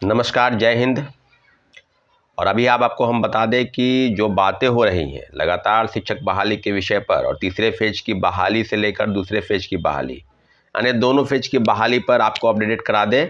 नमस्कार, जय हिंद। और अभी आपको हम बता दें कि जो बातें हो रही हैं लगातार शिक्षक बहाली के विषय पर और तीसरे फेज की बहाली से लेकर दूसरे फेज की बहाली, यानी दोनों फेज की बहाली पर आपको अपडेटेड करा दें।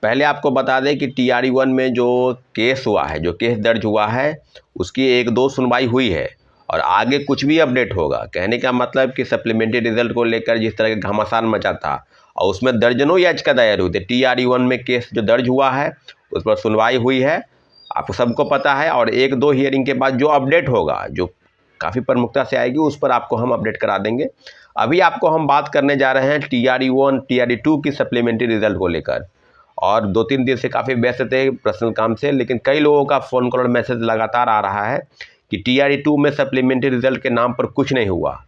पहले आपको बता दें कि TRE 1 में जो केस हुआ है, जो केस दर्ज हुआ है, उसकी 1-2 सुनवाई हुई है और आगे कुछ भी अपडेट होगा। कहने का मतलब कि सप्लीमेंट्री रिजल्ट को लेकर जिस तरह का घमासान मचा था और उसमें दर्जनों याचिका दायर हुई थी। TRE 1 में केस जो दर्ज हुआ है उस पर सुनवाई हुई है, आपको सबको पता है। और 1-2 हियरिंग के बाद जो अपडेट होगा, जो काफ़ी प्रमुखता से आएगी, उस पर आपको हम अपडेट करा देंगे। अभी आपको हम बात करने जा रहे हैं TRE 1 TRE 2 की सप्लीमेंट्री रिजल्ट को लेकर। और 2-3 दिन से काफ़ी व्यस्त थे पर्सनल काम से, लेकिन कई लोगों का फ़ोन कॉल और मैसेज लगातार आ रहा है कि TRE 2 में सप्लीमेंट्री रिजल्ट के नाम पर कुछ नहीं हुआ।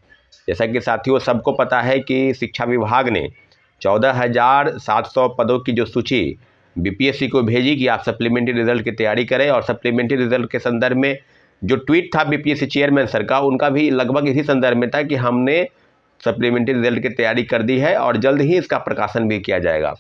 जैसा कि साथियों सबको पता है कि शिक्षा विभाग ने 14,700 पदों की जो सूची BPSC को भेजी कि आप सप्लीमेंट्री रिजल्ट की तैयारी करें। और सप्लीमेंट्री रिजल्ट के संदर्भ में जो ट्वीट था BPSC चेयरमैन सर का, उनका भी लगभग इसी संदर्भ में था कि हमने सप्लीमेंट्री रिजल्ट की तैयारी कर दी है और जल्द ही इसका प्रकाशन भी किया जाएगा।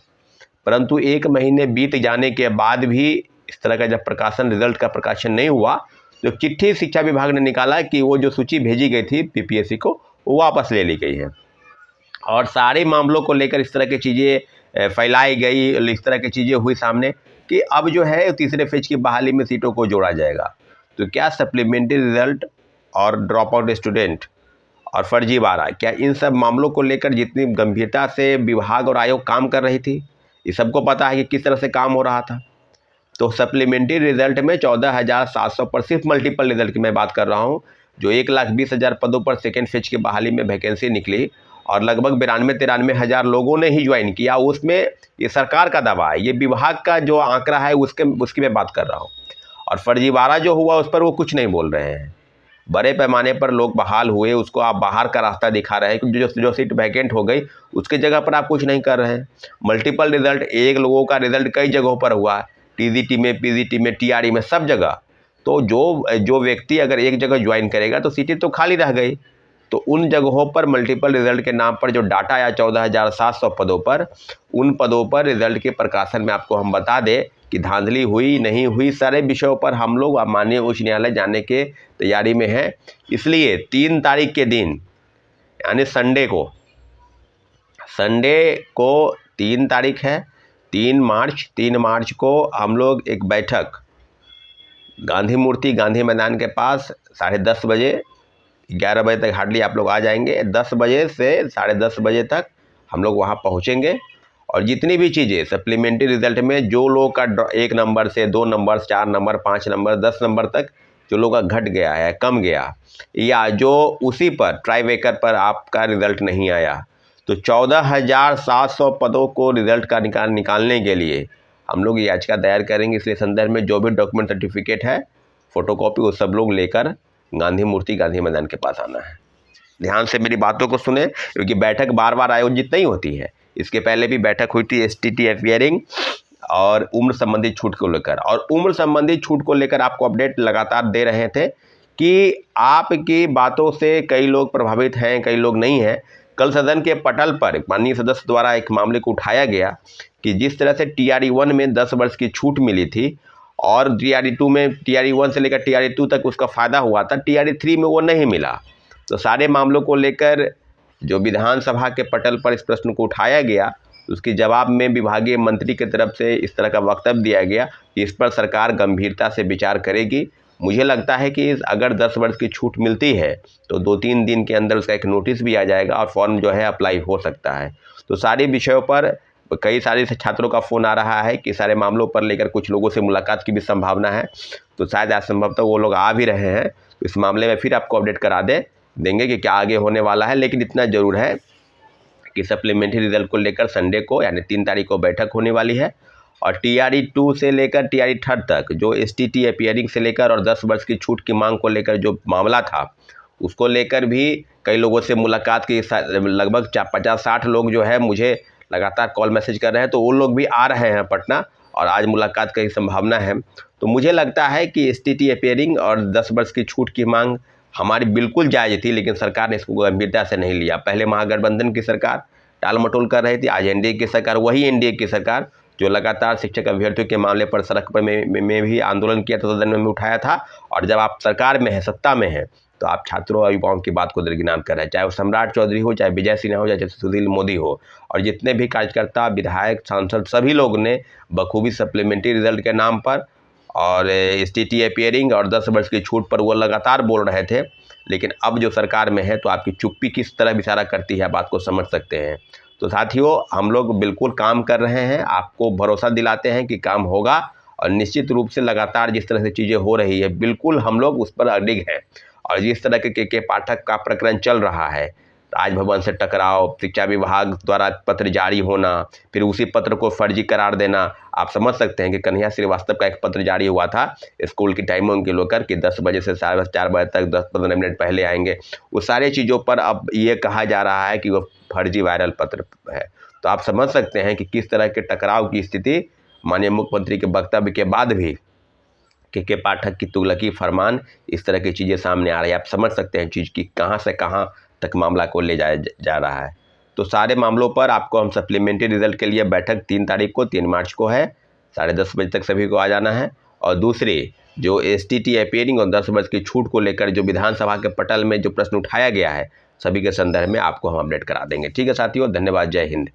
परंतु 1 महीने बीत जाने के बाद भी इस तरह का जब रिजल्ट का प्रकाशन नहीं हुआ, तो चिट्ठी शिक्षा विभाग ने निकाला कि वो जो सूची भेजी गई थी BPSC को, वो वापस ले ली गई है। और सारे मामलों को लेकर इस तरह की चीज़ें फैलाई गई, इस तरह की चीज़ें हुई सामने कि अब जो है तीसरे फेज की बहाली में सीटों को जोड़ा जाएगा। तो क्या सप्लीमेंट्री रिजल्ट और ड्रॉप आउट स्टूडेंट और फर्जीवाड़ा, क्या इन सब मामलों को लेकर जितनी गंभीरता से विभाग और आयोग काम कर रही थी, ये सबको पता है कि किस तरह से काम हो रहा था। तो सप्लीमेंट्री रिजल्ट में 14,700 पर सिर्फ मल्टीपल रिजल्ट की मैं बात कर रहा हूँ, जो 1,20,000 पदों पर सेकेंड फेज की बहाली में वैकेंसी निकली और लगभग 92-93 हज़ार लोगों ने ही ज्वाइन किया। उसमें ये सरकार का दावा है, ये विभाग का जो आंकड़ा है उसकी मैं बात कर रहा हूँ। और फर्जीवाड़ा जो हुआ उस पर वो कुछ नहीं बोल रहे हैं। बड़े पैमाने पर लोग बहाल हुए, उसको आप बाहर का रास्ता दिखा रहे हैं कि जो सीट वैकेंट हो गई उसकी जगह पर आप कुछ नहीं कर रहे हैं। मल्टीपल रिजल्ट, एक लोगों का रिजल्ट कई जगहों पर हुआ, TGT में, PGT में, TRE में, सब जगह। तो जो व्यक्ति अगर एक जगह ज्वाइन करेगा तो सीटें तो खाली रह गई। तो उन जगहों पर मल्टीपल रिजल्ट के नाम पर जो डाटा आया 14,700 पदों पर, उन पदों पर रिजल्ट के प्रकाशन में आपको हम बता दें कि धांधली हुई नहीं हुई, सारे विषयों पर हम लोग माननीय उच्च न्यायालय जाने के तैयारी में हैं। इसलिए 3 तारीख के दिन, यानी संडे को 3 तारीख है, 3 मार्च को हम लोग एक बैठक गांधी मूर्ति, गांधी मैदान के पास 10:30 बजे, 11 बजे तक हार्डली आप लोग आ जाएंगे। 10 बजे से 10:30 बजे तक हम लोग वहाँ पहुँचेंगे। और जितनी भी चीज़ें सप्लीमेंट्री रिजल्ट में जो लोग का 1 नंबर से 2 नंबर, 4 नंबर, 5 नंबर, 10 नंबर तक जो लोग का घट गया है, कम गया, या जो उसी पर ट्राईवेकर पर आपका रिजल्ट नहीं आया, तो 14,700 पदों को रिजल्ट का निकालने के लिए हम लोग याचिका दायर करेंगे। इसलिए संदर्भ में जो भी डॉक्यूमेंट, सर्टिफिकेट है, फोटोकॉपी, वो सब लोग लेकर गांधी मूर्ति, गांधी मैदान के पास आना है। ध्यान से मेरी बातों को सुने, क्योंकि बैठक बार बार आयोजित नहीं होती है। इसके पहले भी बैठक हुई थी STT हियरिंग और उम्र संबंधी छूट को लेकर। और उम्र संबंधी छूट को लेकर आपको अपडेट लगातार दे रहे थे कि आपकी बातों से कई लोग प्रभावित हैं, कई लोग नहीं हैं। कल सदन के पटल पर माननीय सदस्य द्वारा एक मामले को उठाया गया कि जिस तरह से TRE 1 में 10 वर्ष की छूट मिली थी और TRE 2 में, TRE 1 से लेकर TRE 2 तक उसका फ़ायदा हुआ था, TRE 3 में वो नहीं मिला। तो सारे मामलों को लेकर जो विधानसभा के पटल पर इस प्रश्न को उठाया गया, उसके जवाब में विभागीय मंत्री की तरफ से इस तरह का वक्तव्य दिया गया कि इस पर सरकार गंभीरता से विचार करेगी। मुझे लगता है कि अगर 10 वर्ष की छूट मिलती है तो 2-3 दिन के अंदर उसका एक नोटिस भी आ जाएगा और फॉर्म जो है अप्लाई हो सकता है। तो सारे विषयों पर कई सारे छात्रों का फ़ोन आ रहा है कि सारे मामलों पर लेकर कुछ लोगों से मुलाकात की भी संभावना है। तो शायद आज संभवतः वो लोग आ भी रहे हैं। तो इस मामले में फिर आपको अपडेट करा देंगे कि क्या आगे होने वाला है। लेकिन इतना ज़रूर है कि सप्लीमेंट्री रिजल्ट को लेकर संडे को, यानी 3 तारीख को बैठक होने वाली है। और TRE 2 से लेकर TRE 3 तक जो STT अपीयरिंग से लेकर और 10 वर्ष की छूट की मांग को लेकर जो मामला था, उसको लेकर भी कई लोगों से मुलाकात की, लगभग 50-60 लोग जो है मुझे लगातार कॉल मैसेज कर रहे हैं। तो वो लोग भी आ रहे हैं पटना और आज मुलाकात की संभावना है। तो मुझे लगता है कि STT अपीयरिंग और 10 वर्ष की छूट की मांग हमारी बिल्कुल जायज़ थी, लेकिन सरकार ने इसको गंभीरता से नहीं लिया। पहले महागठबंधन की सरकार टाल मटोल कर रही थी, आज NDA की सरकार, वही NDA की सरकार जो लगातार शिक्षक अभ्यर्थियों के मामले पर सड़क पर में भी आंदोलन किया था, सदन में उठाया था। और जब आप सरकार में है, सत्ता में है, तो आप छात्रों और युवाओं की बात को दरकिनार कर रहे हैं, चाहे वो सम्राट चौधरी हो, चाहे विजय सिन्हा हो, चाहे सुशील मोदी हो, और जितने भी कार्यकर्ता, विधायक, सांसद, सभी लोग ने बखूबी सप्लीमेंट्री रिजल्ट के नाम पर और STT अपीयरिंग और 10 वर्ष की छूट पर वो लगातार बोल रहे थे। लेकिन अब जो सरकार में है तो आपकी चुप्पी किस तरह इशारा करती है, बात को समझ सकते हैं। तो साथियों, हम लोग बिल्कुल काम कर रहे हैं, आपको भरोसा दिलाते हैं कि काम होगा, और निश्चित रूप से लगातार जिस तरह से चीज़ें हो रही है, बिल्कुल हम लोग उस पर अडिग हैं। और जिस तरह के पाठक का प्रकरण चल रहा है, राजभवन से टकराव, शिक्षा विभाग द्वारा पत्र जारी होना, फिर उसी पत्र को फर्जी करार देना, आप समझ सकते हैं कि कन्हैया श्रीवास्तव का एक पत्र जारी हुआ था स्कूल की टाइमों को लेकर कि 10 बजे से 4:30 बजे तक 10-15 मिनट पहले आएंगे। वो सारी चीज़ों पर अब ये कहा जा रहा है कि वो फर्जी वायरल पत्र है। तो आप समझ सकते हैं कि किस तरह के टकराव की स्थिति माननीय मुख्यमंत्री के वक्तव्य के बाद भी के पाठक की तुगलकी फरमान, इस तरह की चीज़ें सामने आ रही है। आप समझ सकते हैं चीज़ की कहां से कहां तक मामला को ले जाया जा रहा है। तो सारे मामलों पर आपको हम सप्लीमेंट्री रिजल्ट के लिए बैठक 3 तारीख को, 3 मार्च को है, 10:30 बजे तक सभी को आ जाना है। और दूसरी जो STT अपीयरिंग और 10 वर्ष की छूट को लेकर जो विधानसभा के पटल में जो प्रश्न उठाया गया है, सभी के संदर्भ में आपको हम अपडेट करा देंगे। ठीक है साथियों, धन्यवाद, जय हिंद।